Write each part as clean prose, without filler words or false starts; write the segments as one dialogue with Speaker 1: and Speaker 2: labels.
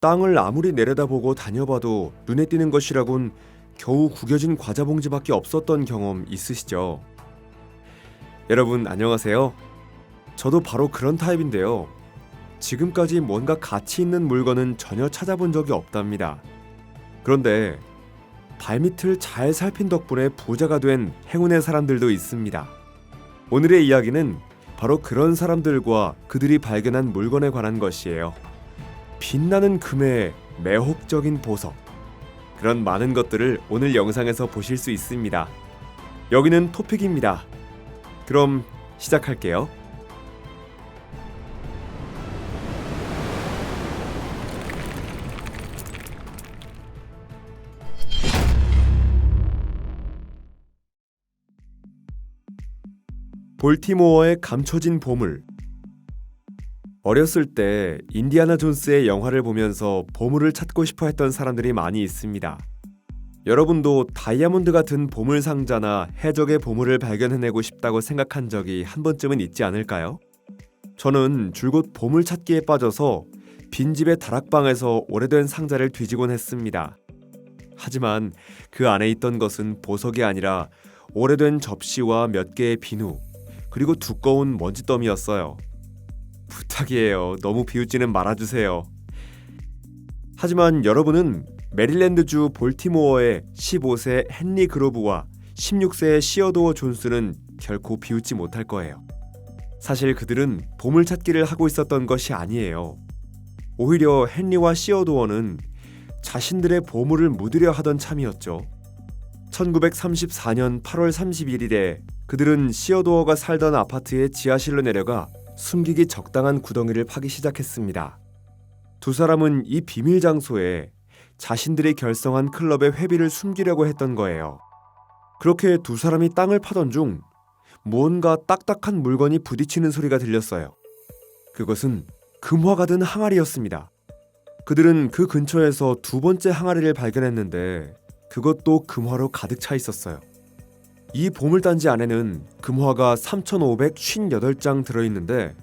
Speaker 1: 땅을 아무리 내려다보고 다녀봐도 눈에 띄는 것이라곤 겨우 구겨진 과자 봉지밖에 없었던 경험 있으시죠? 여러분 안녕하세요. 저도 바로 그런 타입인데요. 지금까지 뭔가 가치 있는 물건은 전혀 찾아본 적이 없답니다. 그런데 발밑을 잘 살핀 덕분에 부자가 된 행운의 사람들도 있습니다. 오늘의 이야기는 바로 그런 사람들과 그들이 발견한 물건에 관한 것이에요. 빛나는 금의 매혹적인 보석. 그런 많은 것들을 오늘 영상에서 보실 수 있습니다. 여기는 토픽입니다. 그럼 시작할게요. 볼티모어의 감춰진 보물. 어렸을 때 인디아나 존스의 영화를 보면서 보물을 찾고 싶어 했던 사람들이 많이 있습니다. 여러분도 다이아몬드 같은 보물 상자나 해적의 보물을 발견해내고 싶다고 생각한 적이 한 번쯤은 있지 않을까요? 저는 줄곧 보물 찾기에 빠져서 빈집의 다락방에서 오래된 상자를 뒤지곤 했습니다. 하지만 그 안에 있던 것은 보석이 아니라 오래된 접시와 몇 개의 비누, 그리고 두꺼운 먼지더미였어요. 부탁이에요. 너무 비웃지는 말아주세요. 하지만 여러분은 메릴랜드주 볼티모어의 15세 헨리 그로브와 16세의 시어도어 존스는 결코 비웃지 못할 거예요. 사실 그들은 보물찾기를 하고 있었던 것이 아니에요. 오히려 헨리와 시어도어는 자신들의 보물을 묻으려 하던 참이었죠. 1934년 8월 31일에 그들은 시어도어가 살던 아파트의 지하실로 내려가 숨기기 적당한 구덩이를 파기 시작했습니다. 두 사람은 이 비밀 장소에 자신들이 결성한 클럽의 회비를 숨기려고 했던 거예요. 그렇게 두 사람이 땅을 파던 중 무언가 딱딱한 물건이 부딪히는 소리가 들렸어요. 그것은 금화가 든 항아리였습니다. 그들은 그 근처에서 두 번째 항아리를 발견했는데 그것도 금화로 가득 차 있었어요. 이 보물단지 안에는 금화가 3,558장 들어있는데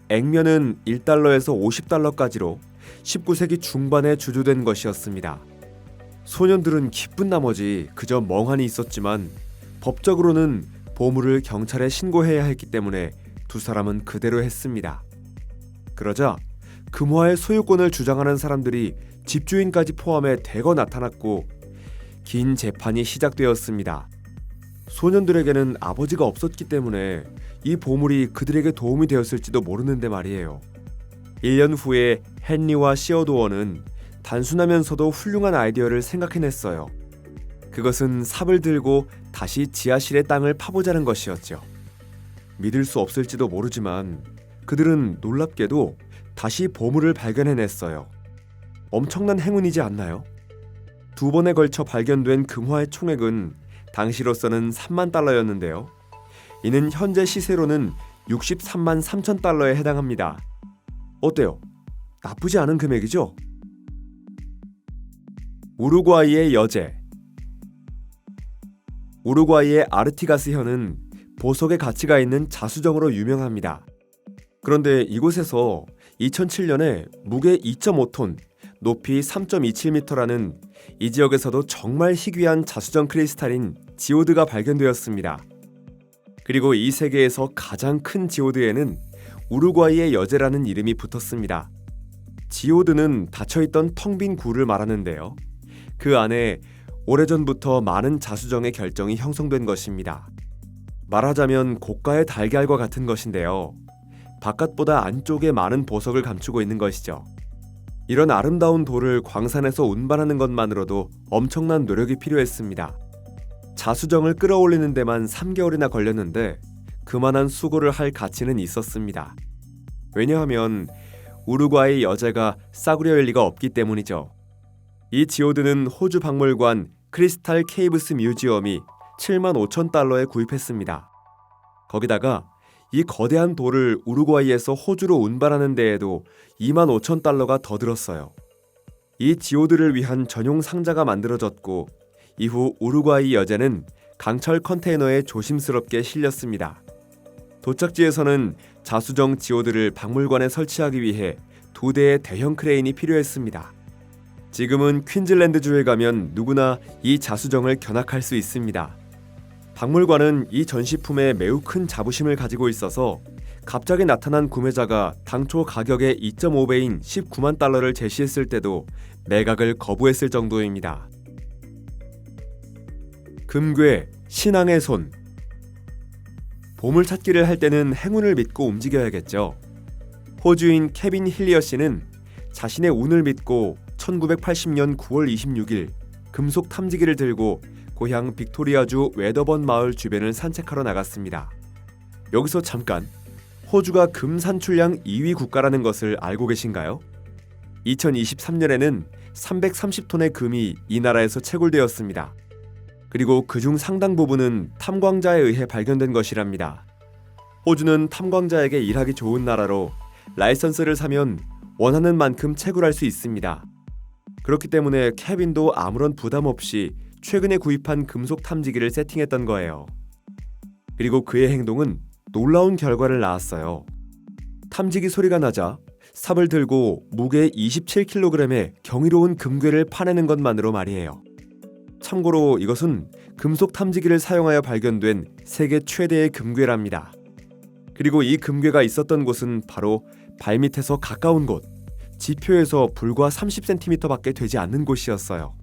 Speaker 1: 액면은 1달러에서 50달러까지로 19세기 중반에 주조된 것이었습니다. 소년들은 기쁜 나머지 그저 멍하니 있었지만 법적으로는 보물을 경찰에 신고해야 했기 때문에 두 사람은 그대로 했습니다. 그러자 금화의 소유권을 주장하는 사람들이 집주인까지 포함해 대거 나타났고 긴 재판이 시작되었습니다. 소년들에게는 아버지가 없었기 때문에 이 보물이 그들에게 도움이 되었을지도 모르는데 말이에요. 1년 후에 헨리와 시어도어는 단순하면서도 훌륭한 아이디어를 생각해냈어요. 그것은 삽을 들고 다시 지하실의 땅을 파보자는 것이었죠. 믿을 수 없을지도 모르지만 그들은 놀랍게도 다시 보물을 발견해냈어요. 엄청난 행운이지 않나요? 두 번에 걸쳐 발견된 금화의 총액은 당시로서는 3만 달러였는데요. 이는 현재 시세로는 63만 3천 달러에 해당합니다. 어때요? 나쁘지 않은 금액이죠? 우루과이의 여제. 우루과이의 아르티가스 현은 보석의 가치가 있는 자수정으로 유명합니다. 그런데 이곳에서 2007년에 무게 2.5톤, 높이 3.27m라는 이 지역에서도 정말 희귀한 자수정 크리스탈인 지오드가 발견되었습니다. 그리고 이 세계에서 가장 큰 지오드에는 우루과이의 여제라는 이름이 붙었습니다. 지오드는 닫혀있던 텅 빈 굴을 말하는데요. 그 안에 오래전부터 많은 자수정의 결정이 형성된 것입니다. 말하자면 고가의 달걀과 같은 것인데요. 바깥보다 안쪽에 많은 보석을 감추고 있는 것이죠. 이런 아름다운 돌을 광산에서 운반하는 것만으로도 엄청난 노력이 필요했습니다. 자수정을 끌어올리는 데만 3개월이나 걸렸는데 그만한 수고를 할 가치는 있었습니다. 왜냐하면 우루과이 여제가 싸구려일 리가 없기 때문이죠. 이 지오드는 호주 박물관 크리스탈 케이브스 뮤지엄이 7만 5천 달러에 구입했습니다. 거기다가 이 거대한 돌을 우루과이에서 호주로 운반하는 데에도 2만 5천 달러가 더 들었어요. 이 지오드를 위한 전용 상자가 만들어졌고 이후 우루과이 여제는 강철 컨테이너에 조심스럽게 실렸습니다. 도착지에서는 자수정 지오드를 박물관에 설치하기 위해 2대의 대형 크레인이 필요했습니다. 지금은 퀸즐랜드주에 가면 누구나 이 자수정을 견학할 수 있습니다. 박물관은 이 전시품에 매우 큰 자부심을 가지고 있어서 갑자기 나타난 구매자가 당초 가격의 2.5배인 19만 달러를 제시했을 때도 매각을 거부했을 정도입니다. 금괴, 신앙의 손. 보물찾기를 할 때는 행운을 믿고 움직여야겠죠. 호주인 케빈 힐리어 씨는 자신의 운을 믿고 1980년 9월 26일 금속 탐지기를 들고 고향 빅토리아주 웨더번 마을 주변을 산책하러 나갔습니다. 여기서 잠깐, 호주가 금 산출량 2위 국가라는 것을 알고 계신가요? 2023년에는 330톤의 금이 이 나라에서 채굴되었습니다. 그리고 그중 상당 부분은 탐광자에 의해 발견된 것이랍니다. 호주는 탐광자에게 일하기 좋은 나라로 라이선스를 사면 원하는 만큼 채굴할 수 있습니다. 그렇기 때문에 케빈도 아무런 부담 없이 최근에 구입한 금속 탐지기를 세팅했던 거예요. 그리고 그의 행동은 놀라운 결과를 낳았어요. 탐지기 소리가 나자 삽을 들고 무게 27kg의 경이로운 금괴를 파내는 것만으로 말이에요. 참고로 이것은 금속 탐지기를 사용하여 발견된 세계 최대의 금괴랍니다. 그리고 이 금괴가 있었던 곳은 바로 발밑에서 가까운 곳, 지표에서 불과 30cm밖에 되지 않는 곳이었어요.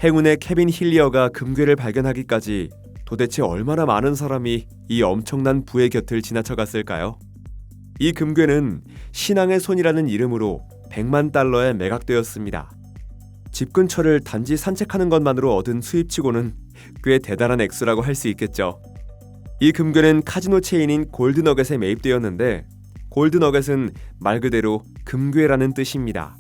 Speaker 1: 행운의 케빈 힐리어가 금괴를 발견하기까지 도대체 얼마나 많은 사람이 이 엄청난 부의 곁을 지나쳐갔을까요? 이 금괴는 신앙의 손이라는 이름으로 100만 달러에 매각되었습니다. 집 근처를 단지 산책하는 것만으로 얻은 수입치고는 꽤 대단한 액수라고 할 수 있겠죠. 이 금괴는 카지노 체인인 골드너겟에 매입되었는데, 골드너겟은 말 그대로 금괴라는 뜻입니다.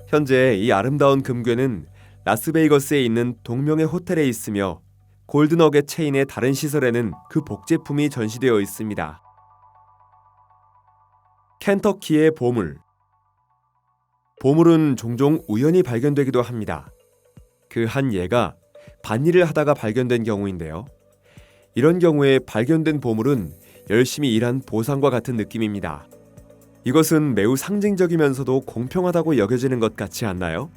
Speaker 1: 현재 이 아름다운 금괴는 라스베이거스에 있는 동명의 호텔에 있으며 골드너겟 체인의 다른 시설에는 그 복제품이 전시되어 있습니다. 켄터키의 보물. 보물은 종종 우연히 발견되기도 합니다. 그 한 예가 밭일을 하다가 발견된 경우인데요. 이런 경우에 발견된 보물은 열심히 일한 보상과 같은 느낌입니다. 이것은 매우 상징적이면서도 공평하다고 여겨지는 것 같지 않나요?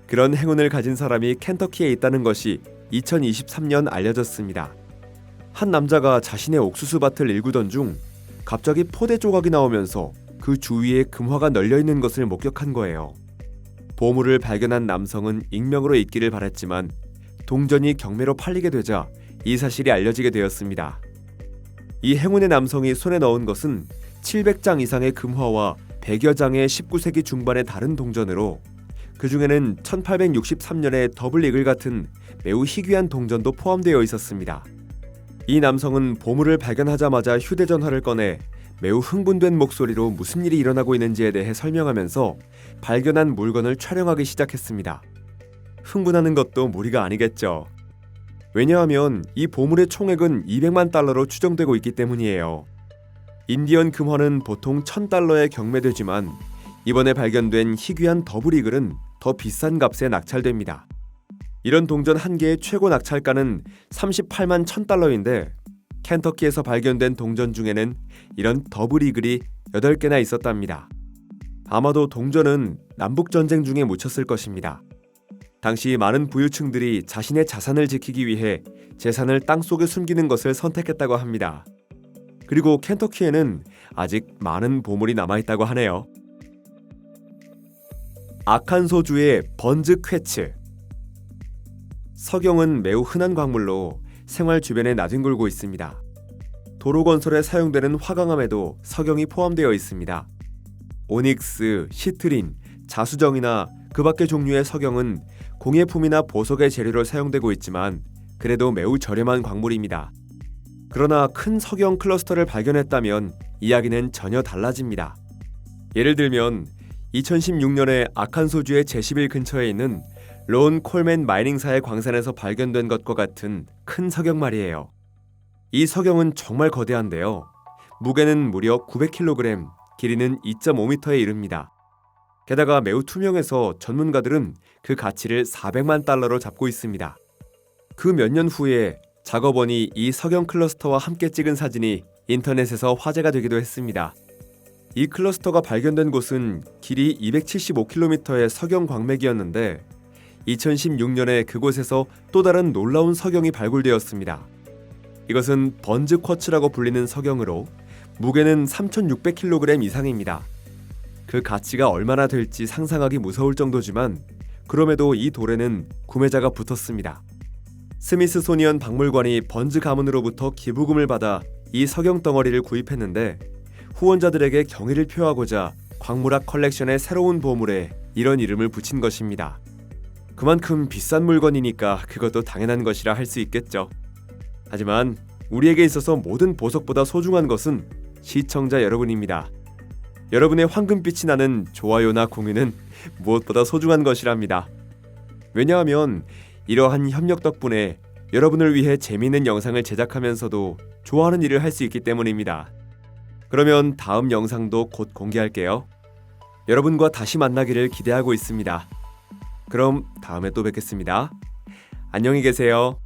Speaker 1: 그런 행운을 가진 사람이 켄터키에 있다는 것이 2023년 알려졌습니다. 한 남자가 자신의 옥수수밭을 일구던 중 갑자기 포대 조각이 나오면서 그 주위에 금화가 널려있는 것을 목격한 거예요. 보물을 발견한 남성은 익명으로 있기를 바랬지만 동전이 경매로 팔리게 되자 이 사실이 알려지게 되었습니다. 이 행운의 남성이 손에 넣은 것은 700장 이상의 금화와 100여 장의 19세기 중반의 다른 동전으로 그 중에는 1863년의 더블 이글 같은 매우 희귀한 동전도 포함되어 있었습니다. 이 남성은 보물을 발견하자마자 휴대전화를 꺼내 매우 흥분된 목소리로 무슨 일이 일어나고 있는지에 대해 설명하면서 발견한 물건을 촬영하기 시작했습니다. 흥분하는 것도 무리가 아니겠죠. 왜냐하면 이 보물의 총액은 200만 달러로 추정되고 있기 때문이에요. 인디언 금화는 보통 1000달러에 경매되지만 이번에 발견된 희귀한 더블 이글은 더 비싼 값에 낙찰됩니다. 이런 동전 한 개의 최고 낙찰가는 38만 1000달러인데 켄터키에서 발견된 동전 중에는 이런 더블 이글이 8개나 있었답니다. 아마도 동전은 남북전쟁 중에 묻혔을 것입니다. 당시 많은 부유층들이 자신의 자산을 지키기 위해 재산을 땅속에 숨기는 것을 선택했다고 합니다. 그리고 켄터키에는 아직 많은 보물이 남아있다고 하네요. 아칸소주의 번즈 퀘츠. 석영은 매우 흔한 광물로 생활 주변에 나뒹굴고 있습니다. 도로 건설에 사용되는 화강암에도 석영이 포함되어 있습니다. 오닉스, 시트린, 자수정이나 그 밖의 종류의 석영은 공예품이나 보석의 재료로 사용되고 있지만 그래도 매우 저렴한 광물입니다. 그러나 큰 석영 클러스터를 발견했다면 이야기는 전혀 달라집니다. 예를 들면 2016년에 아칸소주의 제11 근처에 있는 론 콜맨 마이닝사의 광산에서 발견된 것과 같은 큰 석영 말이에요. 이 석영은 정말 거대한데요. 무게는 무려 900kg, 길이는 2.5m에 이릅니다. 게다가 매우 투명해서 전문가들은 그 가치를 400만 달러로 잡고 있습니다. 그 몇 년 후에 작업원이 이 석영 클러스터와 함께 찍은 사진이 인터넷에서 화제가 되기도 했습니다. 이 클러스터가 발견된 곳은 길이 275km의 석영 광맥이었는데 2016년에 그곳에서 또 다른 놀라운 석영이 발굴되었습니다. 이것은 번즈 쿼츠라고 불리는 석영으로 무게는 3,600kg 이상입니다. 그 가치가 얼마나 될지 상상하기 무서울 정도지만 그럼에도 이 돌에는 구매자가 붙었습니다. 스미스소니언 박물관이 번즈 가문으로부터 기부금을 받아 이 석영 덩어리를 구입했는데 후원자들에게 경의를 표하고자 광물학 컬렉션의 새로운 보물에 이런 이름을 붙인 것입니다. 그만큼 비싼 물건이니까 그것도 당연한 것이라 할 수 있겠죠. 하지만 우리에게 있어서 모든 보석보다 소중한 것은 시청자 여러분입니다. 여러분의 황금빛이 나는 좋아요나 공유는 무엇보다 소중한 것이랍니다. 왜냐하면 이러한 협력 덕분에 여러분을 위해 재미있는 영상을 제작하면서도 좋아하는 일을 할 수 있기 때문입니다. 그러면 다음 영상도 곧 공개할게요. 여러분과 다시 만나기를 기대하고 있습니다. 그럼 다음에 또 뵙겠습니다. 안녕히 계세요.